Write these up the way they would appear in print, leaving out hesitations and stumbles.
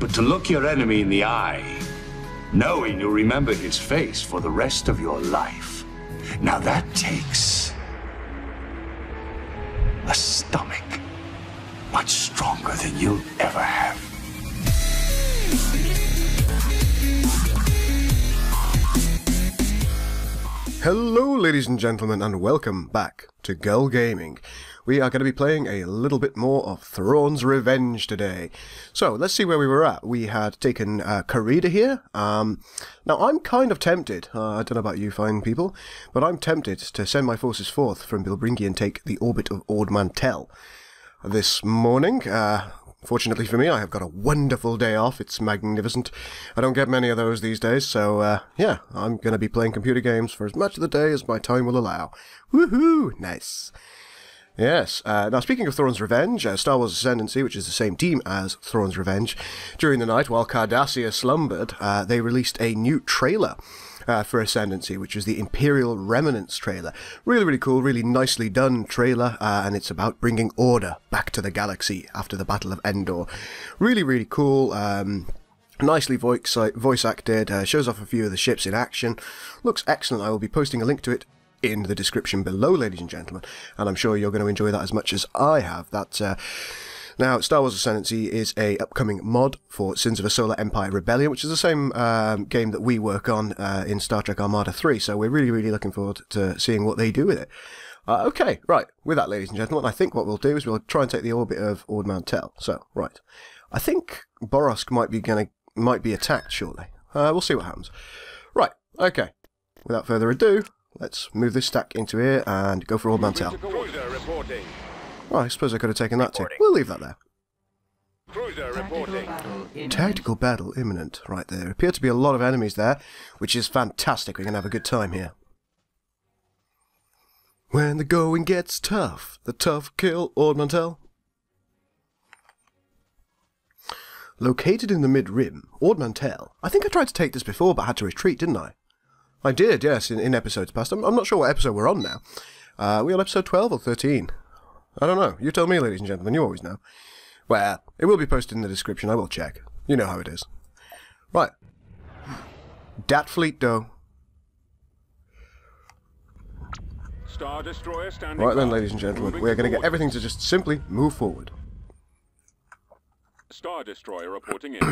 But to look your enemy in the eye, knowing you'll remember his face for the rest of your life, now that takes a stomach much stronger than you'll ever have. Hello ladies and gentlemen, and welcome back to Gull Gaming. We are going to be playing a little bit more of Thrawn's Revenge today. So, let's see where we were at. We had taken Corrida here. Now, I'm kind of tempted, I don't know about you fine people, but I'm tempted to send my forces forth from Bilbringi and take the orbit of Old Mantel this morning. Fortunately for me, I have got a wonderful day off. It's magnificent. I don't get many of those these days, so yeah, I'm going to be playing computer games for as much of the day as my time will allow. Woohoo! Nice. Yes, now speaking of Thrawn's Revenge, Star Wars Ascendency, which is the same team as Thrawn's Revenge, during the night while Cardassia slumbered, they released a new trailer for Ascendancy, which is the Imperial Remnants trailer. Really, really cool, really nicely done trailer, and it's about bringing order back to the galaxy after the Battle of Endor. Really, really cool, nicely voice acted, shows off a few of the ships in action. Looks excellent. I will be posting a link to it in the description below, ladies and gentlemen, and I'm sure you're going to enjoy that as much as I have. Now, Star Wars Ascendency is a upcoming mod for Sins of a Solar Empire Rebellion, which is the same game that we work on in Star Trek Armada 3, so we're really, really looking forward to seeing what they do with it. Okay, right, with that, ladies and gentlemen, I think what we'll do is we'll try and take the orbit of Old Mantel. So, right, I think Boros might be attacked shortly. We'll see what happens. Right, okay, without further ado, let's move this stack into here and go for Old Mantel. Oh, I suppose I could have taken that too. We'll leave that there. Tactical battle imminent. Right, there appear to be a lot of enemies there, which is fantastic. We're going to have a good time here. When the going gets tough, the tough kill Old Mantel. Located in the mid-rim, Old Mantel. I think I tried to take this before, but had to retreat, didn't I? I did, yes, in episodes past. I'm not sure what episode we're on now. We're on episode 12 or 13. I don't know. You tell me, ladies and gentlemen. You always know. Well, it will be posted in the description. I will check. You know how it is. Right. Dat fleet, though. Star Destroyer standing right then, ladies and gentlemen. We're going to get everything to just simply move forward. Star Destroyer reporting in.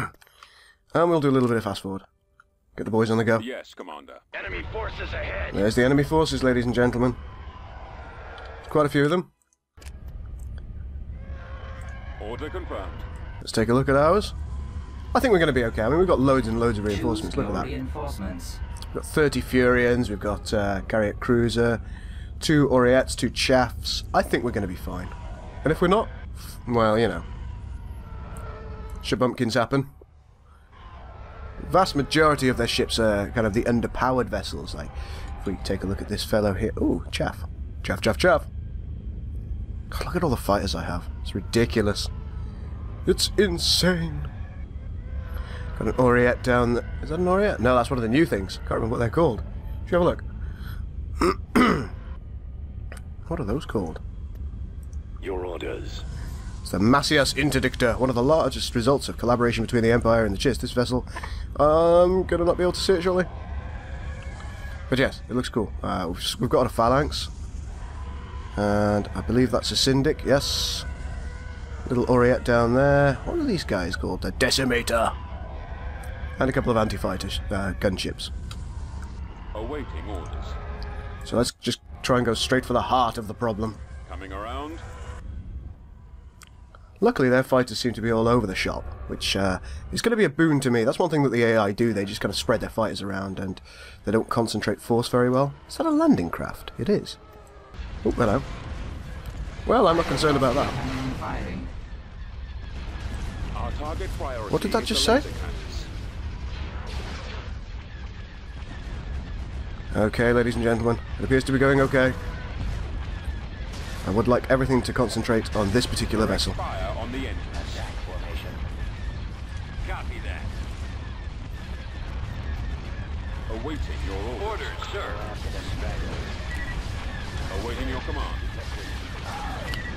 And we'll do a little bit of fast forward. Get the boys on the go. Yes, Commander. Enemy forces ahead. There's the enemy forces, ladies and gentlemen. There's quite a few of them. Order confirmed. Let's take a look at ours. I think we're going to be okay. I mean, we've got loads and loads of reinforcements. Look at that. We've got 30 Furians, we've got Carriot Cruiser, 2 Oriettes, 2 Chaffs. I think we're going to be fine. And if we're not, well, you know. Shabumpkins happen. The vast majority of their ships are kind of the underpowered vessels. Like, if we take a look at this fellow here. Ooh, Chaff. Chaff, Chaff, Chaff. God, look at all the fighters I have. It's ridiculous. It's insane. Got an Oriette down there. Is that an Oriette? No, that's one of the new things. Can't remember what they're called. Should you have a look? What are those called? Your orders. It's the Macias Interdictor, one of the largest results of collaboration between the Empire and the Chiss. This vessel, I'm going to not be able to see it shortly. But yes, it looks cool. We've got a Phalanx. And I believe that's a Syndic, yes. Little Oriette down there. What are these guys called? The Decimator. And a couple of anti-fighter gunships. Awaiting orders. So let's just try and go straight for the heart of the problem. Coming around. Luckily their fighters seem to be all over the shop, which is going to be a boon to me. That's one thing that the AI do. They just kind of spread their fighters around and they don't concentrate force very well. Is that a landing craft? It is. Oh, hello. Well, I'm not concerned about that. Our target priority. What did that just say? Okay, ladies and gentlemen, it appears to be going okay. I would like everything to concentrate on this particular vessel. Fire on the engines. Copy that. Awaiting your orders, sir. Awaiting your command.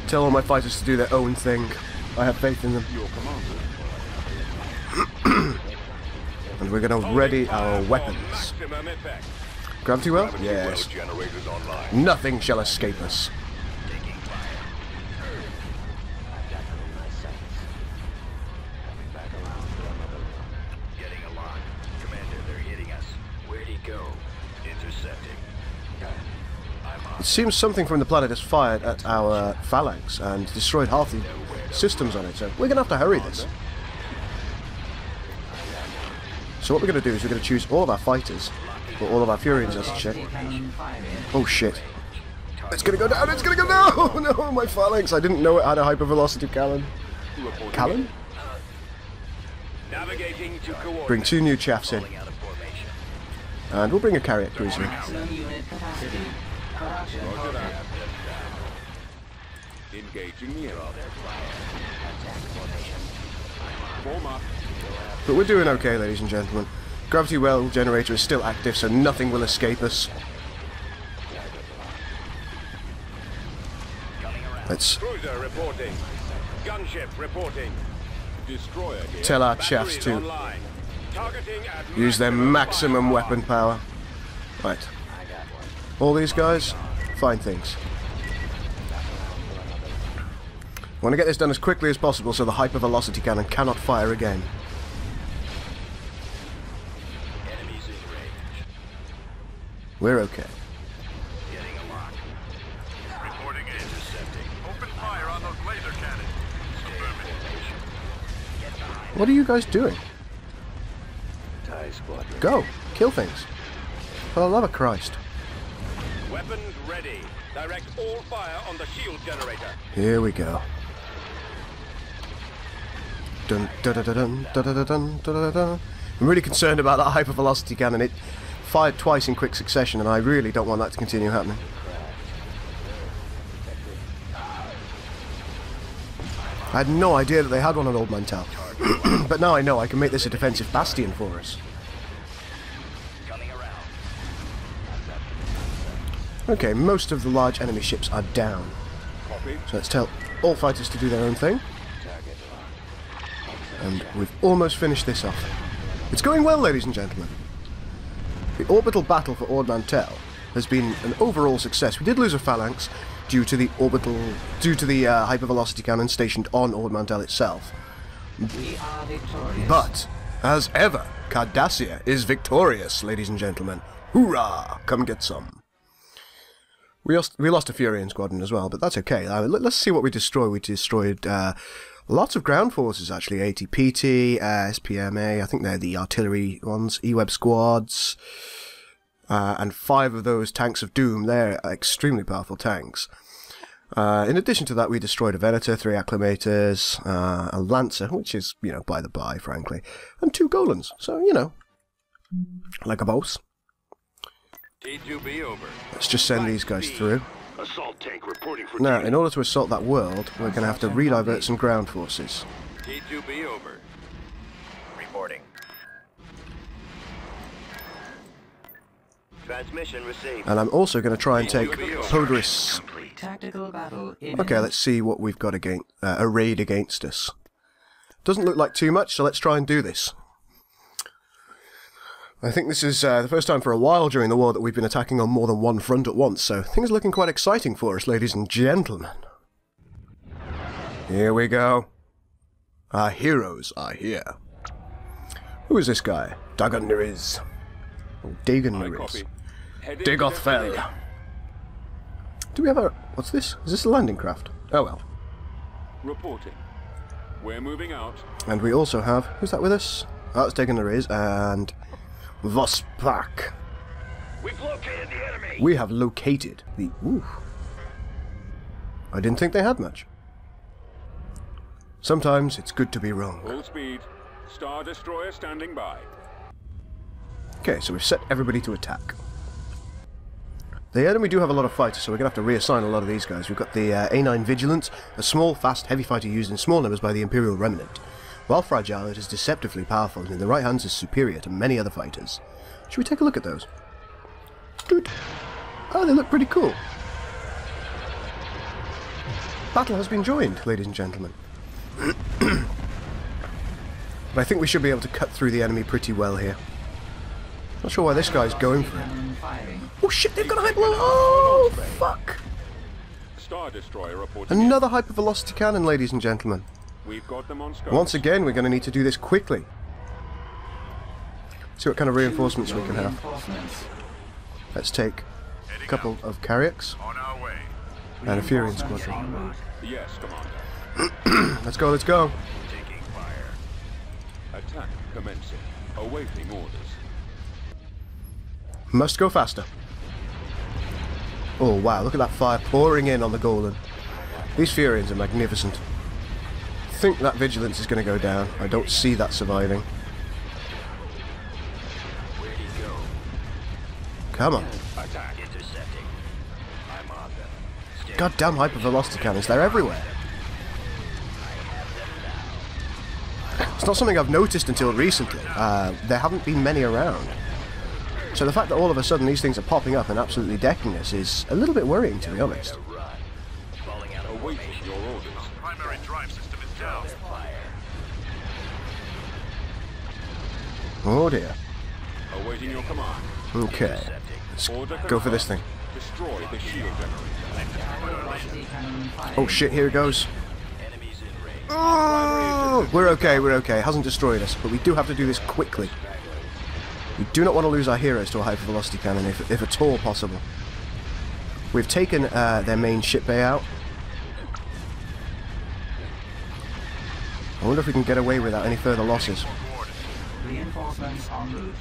Tell all my fighters to do their own thing. I have faith in them. Your commander. And we're going to ready our weapons. Gravity well? Yes. Generators online. Nothing shall escape us. Getting a lock. Commander, they're hitting us. Where'd he go? Intercepting. It seems something from the planet has fired at our phalanx and destroyed half the systems on it, so we're going to have to hurry this. So what we're going to do is we're going to choose all of our fighters, or all of our Furians as a check. Oh shit. It's going to go down, it's going to go down! No, my phalanx, I didn't know it had a hypervelocity cannon. Cannon? Navigating to coordinate. Bring 2 new chaffs in. And we'll bring a carrier cruiser in. Engaging the enemy. Form up. But we're doing okay, ladies and gentlemen. Gravity well generator is still active, so nothing will escape us. Let's Cruiser reporting. Gunship reporting. Destroyer here. tell our chaffs to Online. Targeting at use their maximum weapon power. Right. All these guys, fine things. I want to get this done as quickly as possible so the hypervelocity cannon cannot fire again. Enemies in range. We're okay. Getting a lock. Reporting and intercepting. Open fire on those laser cannons. Get behind. What are you guys doing? TIE squadron. Go! Kill things! For the love of Christ. Weapons ready. Direct all fire on the shield generator. Here we go. Dun dun dun dun dun dun dun dun dun. I'm really concerned about that hypervelocity cannon. It fired twice in quick succession, and I really don't want that to continue happening. I had no idea that they had one on Old Mantel. But now I know I can make this a defensive bastion for us. Coming around. Okay, most of the large enemy ships are down. Copy. So let's tell all fighters to do their own thing. And we've almost finished this off. It's going well, ladies and gentlemen. The orbital battle for Old Mantel has been an overall success. We did lose a phalanx due to the hypervelocity cannon stationed on Old Mantel itself. But, as ever, Cardassia is victorious, ladies and gentlemen. Hoorah! Come get some. We lost a Furian squadron as well, but that's okay. Let's see what we destroyed. We destroyed lots of ground forces, actually. ATPT, SPMA, I think they're the artillery ones, E-Web squads, and 5 of those tanks of doom. They're extremely powerful tanks. In addition to that, we destroyed a Venator, 3 Acclimators, a Lancer, which is, you know, by the by, frankly, and 2 Golans. So, you know, like a boss. T2B over. Let's just send these guys through. Assault tank reporting for Now, in order to assault that world, we're going to have to redivert some ground forces. T2B over. Reporting. Transmission received. And I'm also going to try and take Podaris. Tactical battle. Okay, let's see what we've got arrayed against us. Doesn't look like too much, so let's try and do this. I think this is the first time for a while during the war that we've been attacking on more than one front at once, so things are looking quite exciting for us, ladies and gentlemen. Here we go. Our heroes are here. Who is this guy? Dagon Neriz. Oh, Dagon I Neriz. copy. Heading Dagoth to Fel. destination. Do we have a... What's this? Is this a landing craft? Oh well. Reporting. We're moving out. And we also have... Who's that with us? Oh, it's Dagon Neriz and... Vospak. We've located the enemy. We have located the... Ooh. I didn't think they had much. Sometimes it's good to be wrong. Full speed. Star Destroyer standing by. Okay, so we've set everybody to attack. The enemy do have a lot of fighters, so we're going to have to reassign a lot of these guys. We've got the A9 Vigilant, a small, fast, heavy fighter used in small numbers by the Imperial Remnant. While fragile, it is deceptively powerful, and in the right hands is superior to many other fighters. Should we take a look at those? Dude. Oh, they look pretty cool. Battle has been joined, ladies and gentlemen. But I think we should be able to cut through the enemy pretty well here. Not sure why this guy's going for it. Oh shit, they've got a hyper... Oh, fuck! Star Destroyer reporting. Another hypervelocity cannon, ladies and gentlemen. We've got them on scope. Once again, we're going to need to do this quickly. See what kind of reinforcements we can have. Let's take a couple of Carriacks On our way. and a Furion squadron. Yes, Commander. Let's go, let's go. Taking fire. Attack commencing. Awaiting orders. Must go faster. Oh wow, look at that fire pouring in on the Golem. These Furions are magnificent. I think that Vigilance is going to go down. I don't see that surviving. Where'd he go? Come on. Attack intercepting. I'm on them. Stay Goddamn hypervelocity cannons, they're everywhere. It's not something I've noticed until recently. There haven't been many around. So the fact that all of a sudden these things are popping up and absolutely decking us is a little bit worrying, to be honest. run. Falling out of Awaiting formation. your orders. Primary drive system is down. Fire. Oh dear. Awaiting your command. Okay. Let's Order go for this thing. Destroy the shield generator. Oh shit, here it goes. Enemies in range. Oh, we're okay, we're okay. It hasn't destroyed us, but we do have to do this quickly. We do not want to lose our heroes to a hypervelocity cannon, if at all possible. We've taken their main ship bay out. I wonder if we can get away without any further losses. Reinforcements en route.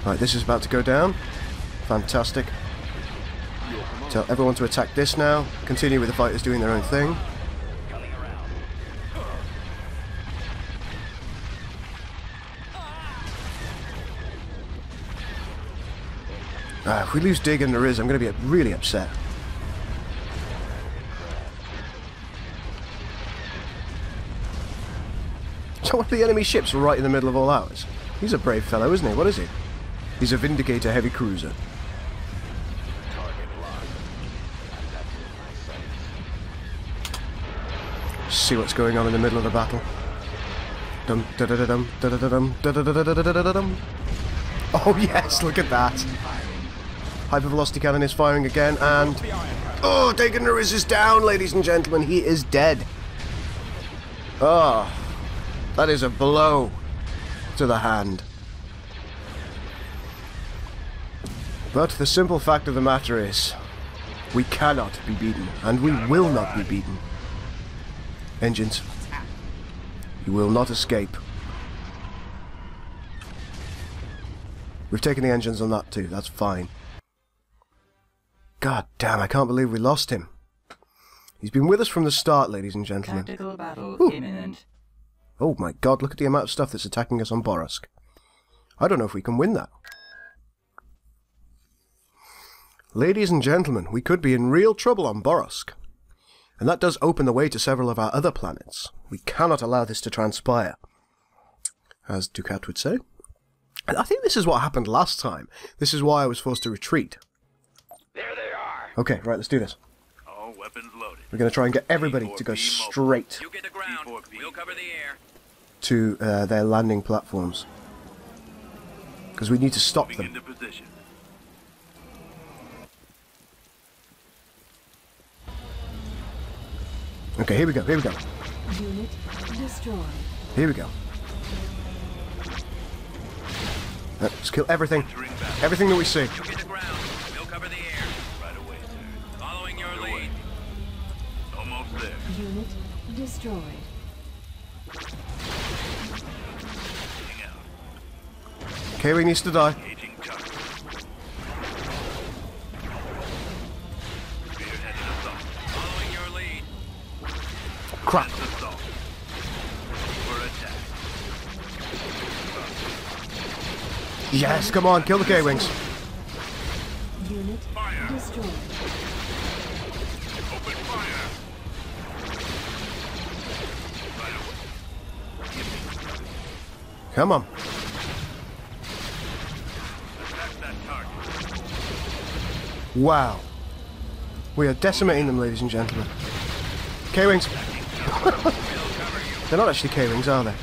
Right, this is about to go down. Fantastic. Tell everyone to attack this now. Continue with the fighters doing their own thing. Coming around. If we lose Dig and the Riz, I'm going to be really upset. So one of the enemy ships right in the middle of all ours. He's a brave fellow, isn't he? What is he? He's a Vindicator heavy cruiser. Target locked. See what's going on in the middle of the battle. Dum da da da dum da da da dum da da da da da da da dum. Oh yes, look at that. Hypervelocity cannon is firing again, and oh, Daenerys is down, ladies and gentlemen. He is dead. Oh, that is a blow to the hand. But the simple fact of the matter is, we cannot be beaten, and we will not be beaten. Engines, you will not escape. We've taken the engines on that too, that's fine. God damn, I can't believe we lost him. He's been with us from the start, ladies and gentlemen. Tactical battle Ooh. imminent. Oh my god, look at the amount of stuff that's attacking us on Boros. I don't know if we can win that. Ladies and gentlemen, we could be in real trouble on Boros. And that does open the way to several of our other planets. We cannot allow this to transpire, as Ducat would say. And I think this is what happened last time. This is why I was forced to retreat. There they are. Okay, right, let's do this. All weapons loaded. We're going to try and get everybody to go straight You get the ground. We'll cover the air. to their landing platforms. Because we need to stop them. Into position. Okay, here we go, here we go. Unit destroyed. Here we go. Let's kill everything. Everything that we see. You get the ground. We'll cover the air. Right away, sir. Following your lead. Almost there. Unit destroyed. Getting out. K-Wing needs to die. Engaging target. Spearheaded assault. Following your lead. Crap. Assault. For attack. Yes, come on, kill the K-Wings. Unit Fire. destroyed. Open fire. Right away. Come on. Attack that target. Wow. We are decimating them, ladies and gentlemen. K-Wings. They're not actually K-Wings, are they?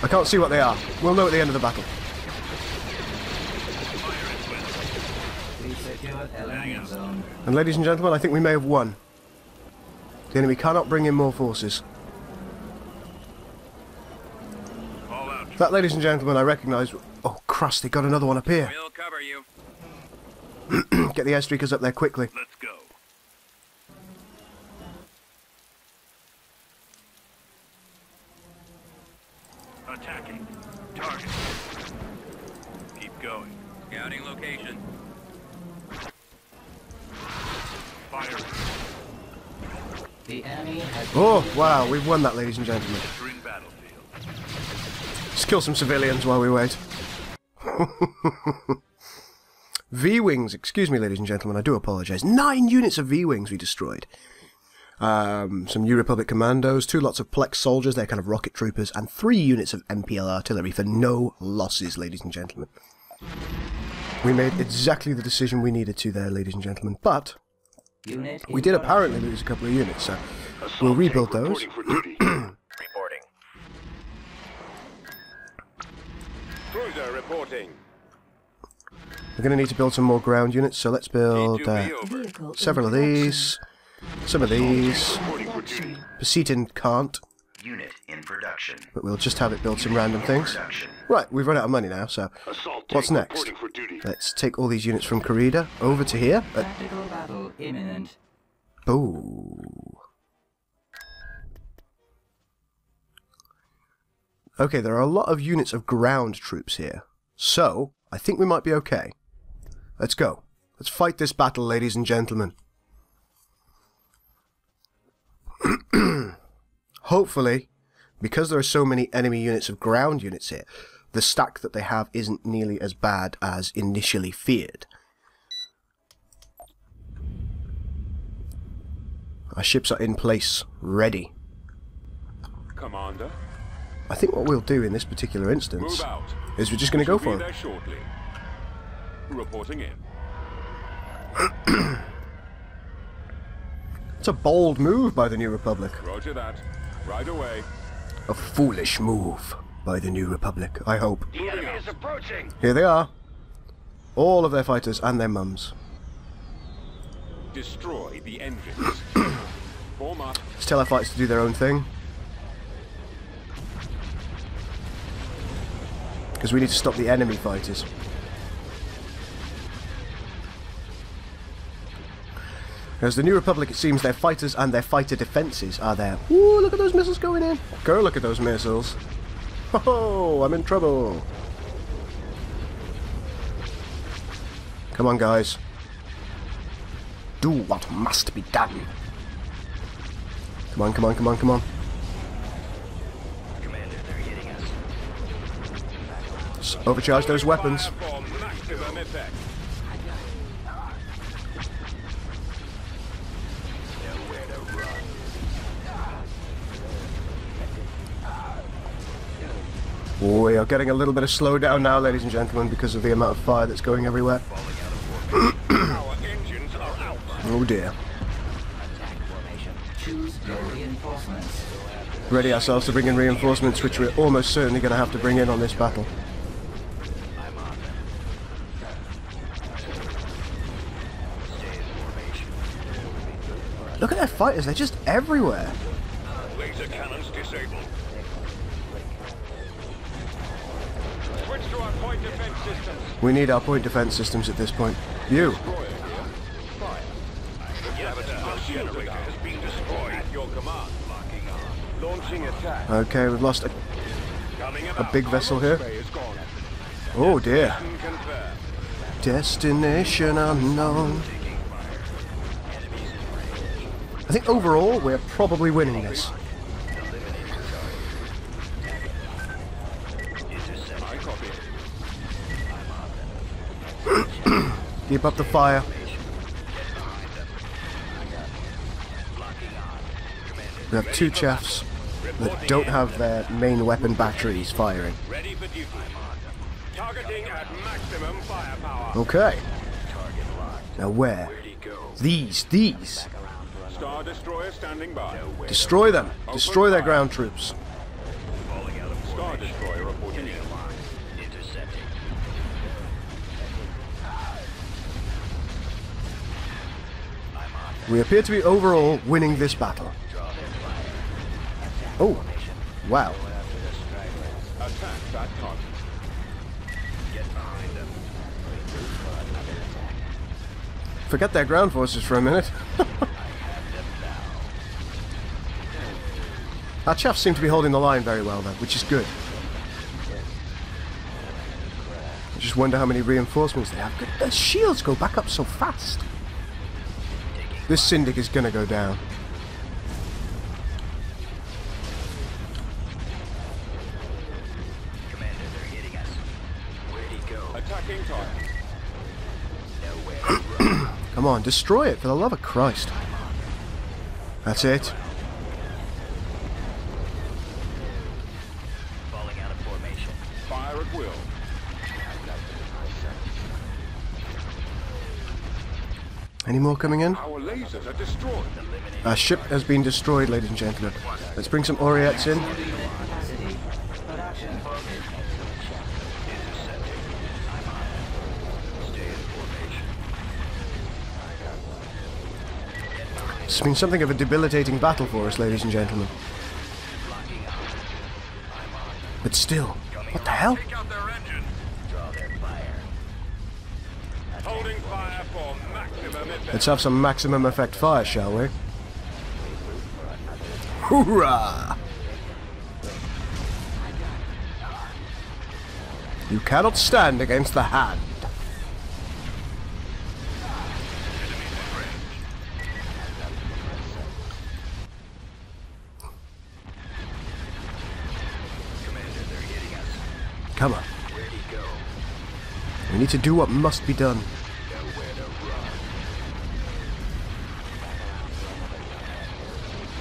I can't see what they are. We'll know at the end of the battle. And ladies and gentlemen, I think we may have won. The enemy cannot bring in more forces. That, ladies and gentlemen, I recognise... Oh, Christ, they got another one up here. We'll cover you. Get the airstreakers up there quickly. Let's go. Attacking. Target. Keep going. Scouting location. Fire. The enemy has Oh, wow, we've won that, ladies and gentlemen. Entering battlefield. Let's kill some civilians while we wait. V-Wings, excuse me, ladies and gentlemen, I do apologise. 9 units of V-Wings we destroyed. Some New Republic commandos, 2 lots of Plex soldiers, they're kind of rocket troopers, and 3 units of MPL artillery for no losses, ladies and gentlemen. We made exactly the decision we needed to there, ladies and gentlemen, but we did apparently lose a couple of units, so we'll rebuild those. Reporting. Cruiser reporting. We're going to need to build some more ground units, so let's build Vehicle several of in these, some of these. production. Pacetin can't, Unit in production. but we'll just have it build some random things. Production. Right, we've run out of money now, so what's next? Let's take all these units from Corrida over to here. tactical battle imminent. Boo. Okay, there are a lot of units of ground troops here, so I think we might be okay. Let's go. Let's fight this battle, ladies and gentlemen. Hopefully, because there are so many enemy units of ground units here, the stack that they have isn't nearly as bad as initially feared. Our ships are in place, ready. Commander, I think what we'll do in this particular instance move out. is we're just going to go for Be it. there shortly. Reporting in. It's a bold move by the New Republic. Roger that. Right away. A foolish move by the New Republic, I hope. The enemy is approaching. Here they are. All of their fighters and their mums. Destroy the engines. Form up. Let's tell our fighters to do their own thing. Because we need to stop the enemy fighters. Because the New Republic, it seems their fighters and their fighter defences are there. Ooh, look at those missiles going in. Go look at those missiles. Oh, I'm in trouble. Come on, guys. Do what must be done. Come on, come on, come on, come on. Commander, they're hitting us. Let's overcharge those weapons. Fire for maximum effect. Nowhere to run. We are getting a little bit of slowdown now, ladies and gentlemen, because of the amount of fire that's going everywhere. Our engines are out. Oh dear. Choose your reinforcements. Ready ourselves to bring in reinforcements, which we're almost certainly going to have to bring in on this battle. I'm on them. Stay in formation. Look at their fighters, they're just everywhere. Laser cannons disabled. Switch to our point defense systems. We need our point defense systems at this point. You. Destroyer here. Fire. Our generator has been destroyed. At your command. Locking on. Launching attack. Okay, we've lost Coming a big vessel here. Bay is gone. Oh dear. Confirmed. Destination unknown. I think overall we're probably winning this. I copy. Keep up the fire. We have 2 chaffs that don't have their main weapon batteries firing. Ready for duty. Targeting at maximum firepower. Okay. Now where? These. Start Star Destroyer standing by. Destroy them. Destroy their ground troops. Falling out of Star formation. Destroyer reporting Getting in. a lock. Intercepting. We appear to be overall winning this battle. Oh, wow. Attack that target. Get behind them. Forget their ground forces for a minute. Our chaffs seem to be holding the line very well though, which is good. I just wonder how many reinforcements they have. Their shields go back up so fast. This Syndic is gonna go down. Commander, they're hitting us. Where'd he go? Attacking target. Nowhere to run. Come on, destroy it for the love of Christ. That's it. Falling out of formation. Fire at will. Any more coming in? Our lasers are destroyed. Our ship has been destroyed, ladies and gentlemen. Let's bring some Oriettes in. Capacity. Production. Intercepting. I'm on it. Stay in formation. It's been something of a debilitating battle for us, ladies and gentlemen. Locking on. I'm on. But still, what the hell? Take out their engine. Draw their fire. Holding fire for maximum effect. Let's have some maximum effect fire, shall we? Hoorah! You cannot stand against the hand. Commander, they're hitting us. Come on. Where'd he go? We need to do what must be done. Nowhere to run.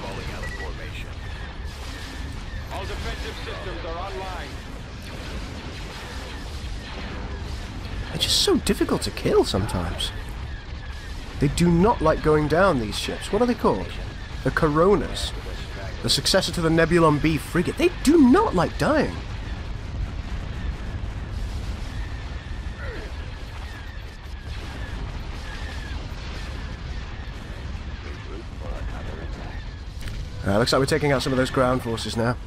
Falling out of formation. All defensive systems are online. They're just so difficult to kill sometimes. They do not like going down, these ships. What are they called? The Coronas. The successor to the Nebulon B frigate. They do not like dying. Looks like we're taking out some of those ground forces now.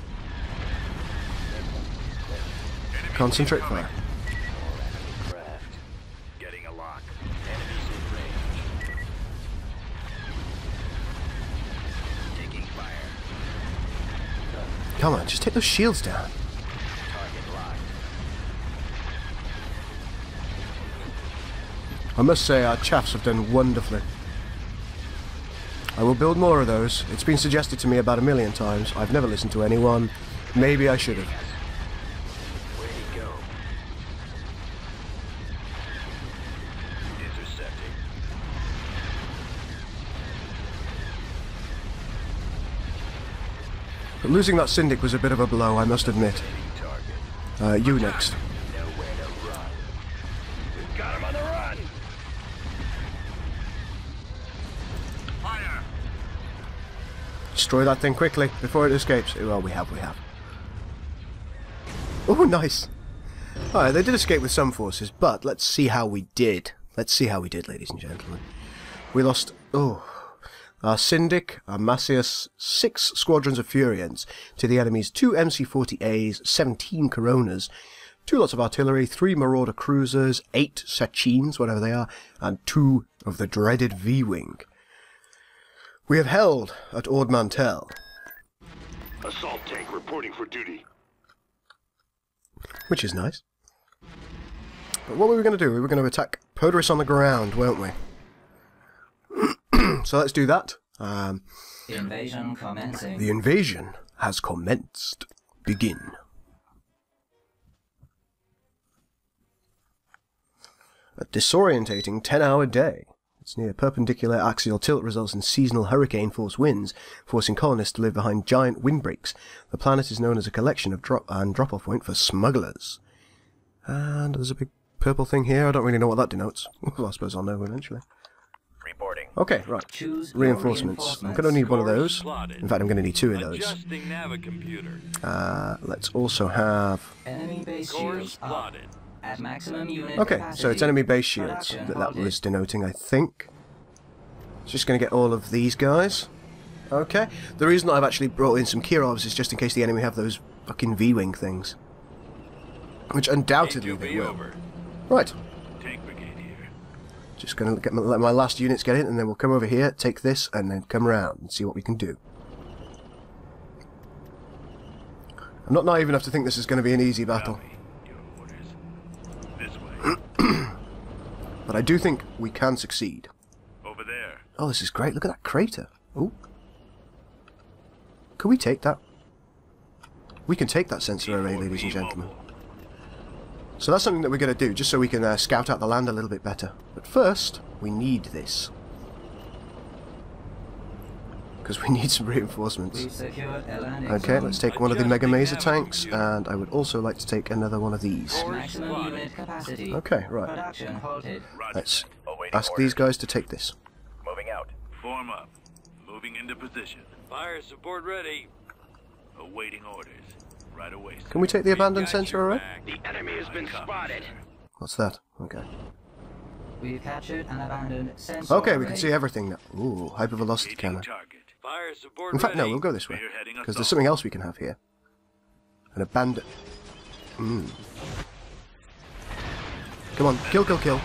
Concentrate fire. Craft. Getting a lock. Enemies in range. Taking fire. Come on, just take those shields down. Target locked. I must say, our chaffs have done wonderfully. I will build more of those. It's been suggested to me about 1,000,000 times. I've never listened to anyone. Maybe I should have. Where'd he go? Intercepting. But losing that Syndic was a bit of a blow, I must admit. Hitting target. You next. Nowhere to run. We've got him on the run. Fire. Destroy that thing quickly before it escapes. Well, we have. Oh, nice. Alright, they did escape with some forces, but let's see how we did. Let's see how we did, ladies and gentlemen. We lost, our Syndic, our Macius, 6 squadrons of Furians to the enemy's 2 MC-40As, 17 Coronas, 2 lots of artillery, 3 Marauder cruisers, 8 Sachines, whatever they are, and 2 of the dreaded V-Wing. We have held at Old Mantel, Assault tank reporting for duty. which is nice. But what were we going to do? We were going to attack Podaris on the ground, weren't we? So let's do that. Invasion commencing. The invasion has commenced. Begin. A disorientating 10-hour day. Its near perpendicular axial tilt results in seasonal hurricane force winds, forcing colonists to live behind giant windbreaks. The planet is known as a collection of drop-off point for smugglers. And there's a big purple thing here. I don't really know what that denotes. Well, I suppose I'll know eventually. Reporting. Okay, right. Choose your Reinforcements. I'm going to need one of those. Slotted. In fact, I'm going to need two of those. Adjusting navicomputer. Let's also have... Enemy base Course shields up. slotted. At maximum unit Okay, capacity. so it's enemy base shields Production that halted. was denoting, I think. Just going to get all of these guys. Okay. The reason I've actually brought in some Kirovs is just in case the enemy have those fucking V-wing things. Which undoubtedly they will. over. Right. Tank brigade here. Just going to let my last units get in, and then we'll come over here, take this, and then come around and see what we can do. I'm not naive enough to think this is going to be an easy battle. Copy. Your orders. This way. But I do think we can succeed. Over there. Oh, this is great. Look at that crater. Oh. Can we take that? We can take that sensor array, ladies and gentlemen. So that's something that we're going to do, just so we can scout out the land a little bit better. But first, we need this. Because we need some reinforcements. We've secured a landing Okay, zone. let's take one of the Mega Maser tanks, Adjusting and I would also like to take another one of these. At maximum unit capacity. Okay, right. Production halted. Let's Awaiting ask orders. these guys to take this. Moving out. Form up. Moving into position. Fire support ready. Awaiting orders. Right away. Sir. Can we take the abandoned Got sensor your array? back. The enemy has been spotted. What's that? Okay. We've captured an abandoned sensor Okay, we array. can see everything now. Ooh, hypervelocity Engaging cannon. target. Fire support In fact, no, ready. we'll go this way. We're heading Because there's assault. something else we can have here. An abandoned... Come on, kill, kill, kill.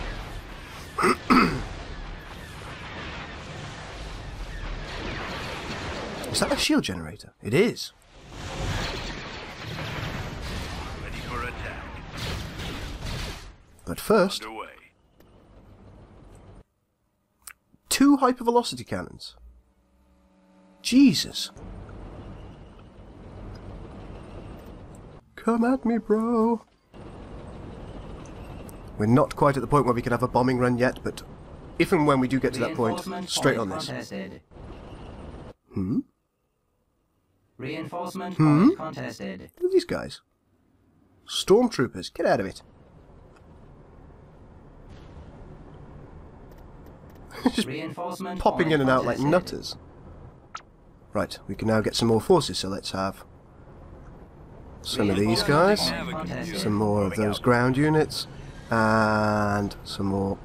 Is that a shield generator? It is. Ready for attack. But first, Underway. 2 hypervelocity cannons. Jesus. Come at me, bro. We're not quite at the point where we can have a bombing run yet, but if and when we do get to that point, Reinforcement straight point on this. contested. Hmm? Reinforcement point contested. Look at these guys. Stormtroopers, get out of it. Just Reinforcement popping point in and out like contested. nutters. Right, we can now get some more forces, so let's have some of these guys, some more of those ground units, and some more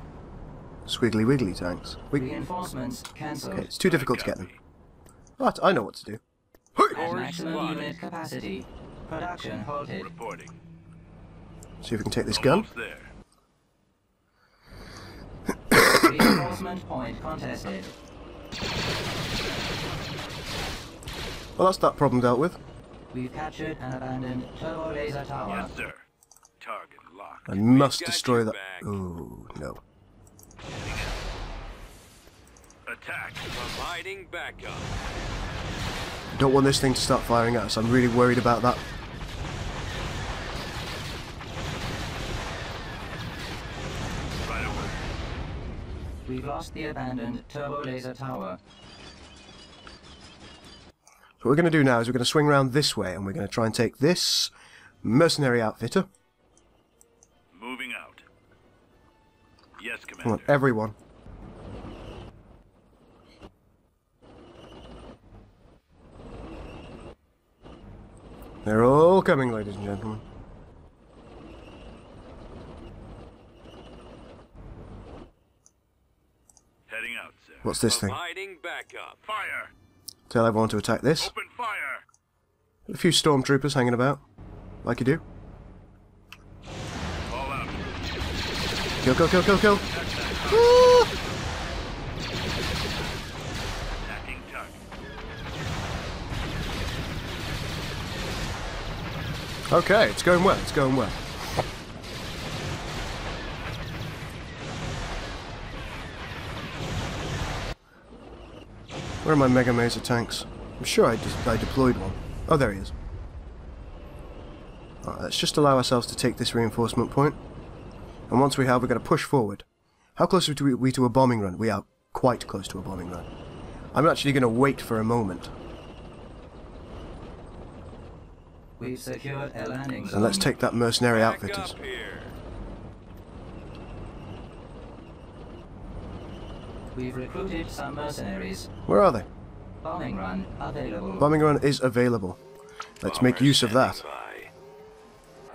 squiggly wiggly tanks. Reinforcements cancelled. Okay, it's too difficult to get them. But I know what to do. At maximum unit capacity. Production halted. Reporting. See if we can take this gun. Almost there. Reinforcement point contested. Well, that's that problem dealt with. We've captured an abandoned turbo laser tower. Yes, sir. Target locked. I must We've got destroy your that. back. Oh, no. Attack. Providing backup. Don't want this thing to start firing at us. I'm really worried about that. Right away. We've lost the abandoned turbo laser tower. So what we're going to do now is we're going to swing around this way, and we're going to try and take this mercenary outfitter. Moving out. Yes, Come on, Commander. everyone. They're all coming, ladies and gentlemen. Heading out, sir. What's this thing? Providing backup. Fire. Tell everyone to attack this. Open fire. A few stormtroopers hanging about, like you do. All out. Kill, kill, kill, kill, kill. Ah! Attacking target. Okay, it's going well, it's going well. Where are my Mega Maser tanks? I'm sure I deployed one. Oh, there he is. Alright, let's just allow ourselves to take this reinforcement point. And once we have, we're going to push forward. How close are we to a bombing run? We are quite close to a bombing run. I'm actually going to wait for a moment. We've secured a landing zone. And let's take that mercenary Back outfitters. up here. We've recruited some mercenaries. Where are they? Bombing run available. Bombing run is available. Let's make use of that.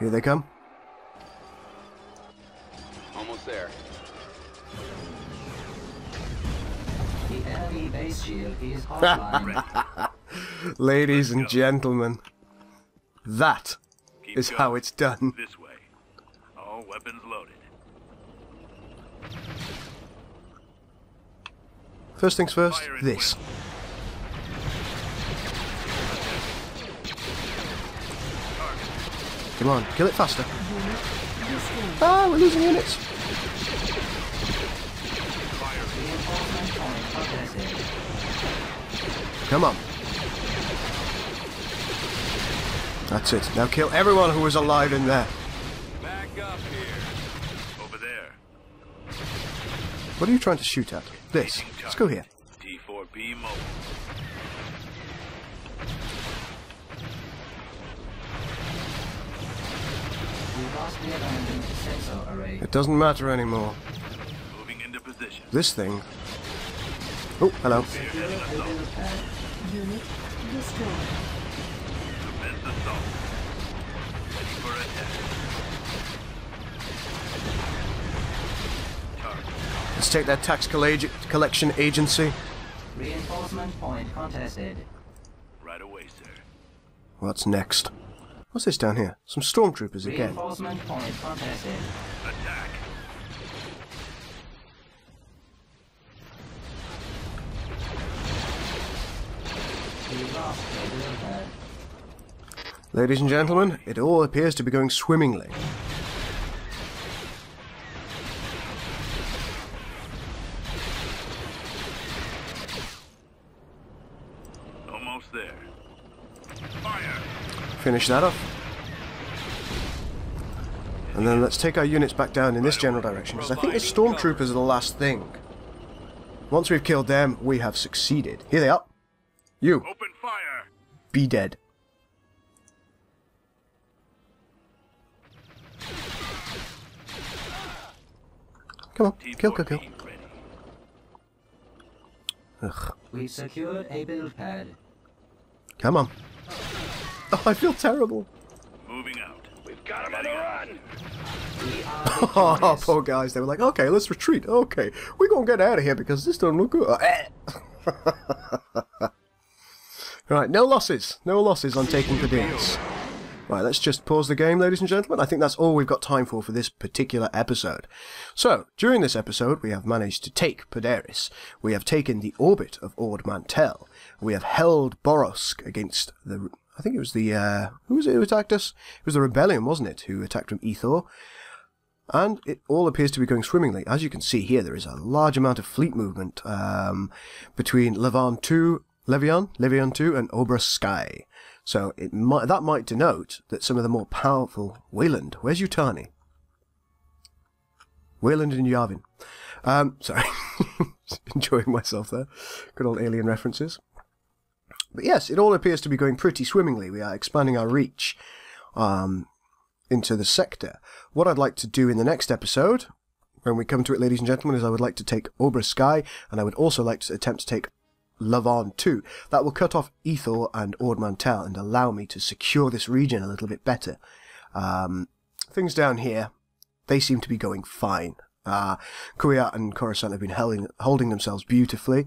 Here they come. Almost there. The enemy base shield is offline. Ladies and gentlemen, that is how it's done. This way. All weapons loaded. First things first, this. Come on, kill it faster. Ah, we're losing units. Come on. That's it. Now kill everyone who was alive in there. Back up here. Over there. What are you trying to shoot at? This. Let's go here. T4P mobile. We lost the abandoned sensor array. It doesn't matter anymore. Moving into position. This thing. Oh, hello. Unit destroyed. Commence assault. Ready for attack. Target. Let's take that tax collection agency. Reinforcement point contested. Right away, sir. What's next? What's this down here? Some stormtroopers again. Reinforcement point contested. Attack. We lost the build pad. Ladies and gentlemen, it all appears to be going swimmingly. Almost there. Fire. Finish that off. And then let's take our units back down in this general direction, because I think the stormtroopers are the last thing. Once we've killed them, we have succeeded. Here they are. You, Open fire. be dead. Come on, kill, kill, kill. T4P ready. Ugh. We've secured a build pad. Come on. Oh, I feel terrible. Moving out. We've got him on the run. We are Oh, victorious. poor guys. They were like, okay, let's retreat. Okay, we're going to get out of here because this don't look good. Right, no losses. No losses on taking Podaris. Right, let's just pause the game, ladies and gentlemen. I think that's all we've got time for this particular episode. So, during this episode, we have managed to take Podaris. We have taken the orbit of Old Mantel. We have held Boros against the... I think it was the... who was it who attacked us? It was the Rebellion, wasn't it, who attacked from Ethor. And it all appears to be going swimmingly. As you can see here, there is a large amount of fleet movement between Levian 2 and Obra Sky. So that might denote that some of the more powerful... Wayland, where's Yutani? Wayland and Yavin. Sorry. Enjoying myself there. Good old alien references. But yes, it all appears to be going pretty swimmingly. We are expanding our reach into the sector. What I'd like to do in the next episode, when we come to it, ladies and gentlemen, is I would like to take Obra Sky, and I would also like to attempt to take Levian 2. That will cut off Ethor and Old Mantel and allow me to secure this region a little bit better. Things down here, they seem to be going fine. Kuyat and Coruscant have been holding themselves beautifully.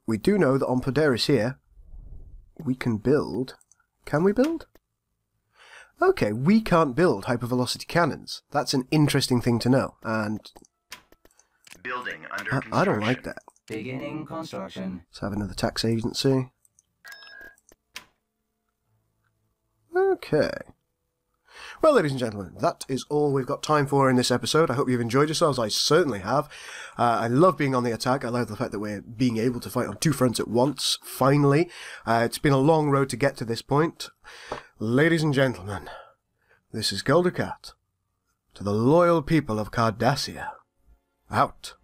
We do know that on Podaris here, we can build... Can we build? Okay, we can't build hypervelocity cannons. That's an interesting thing to know, and... Building under I don't like that. Beginning construction. Let's have another tax agency. Okay. Well, ladies and gentlemen, that is all we've got time for in this episode. I hope you've enjoyed yourselves. I certainly have. I love being on the attack. I love the fact that we're being able to fight on two fronts at once, finally. It's been a long road to get to this point. Ladies and gentlemen, this is Goldacat. To the loyal people of Cardassia. Out.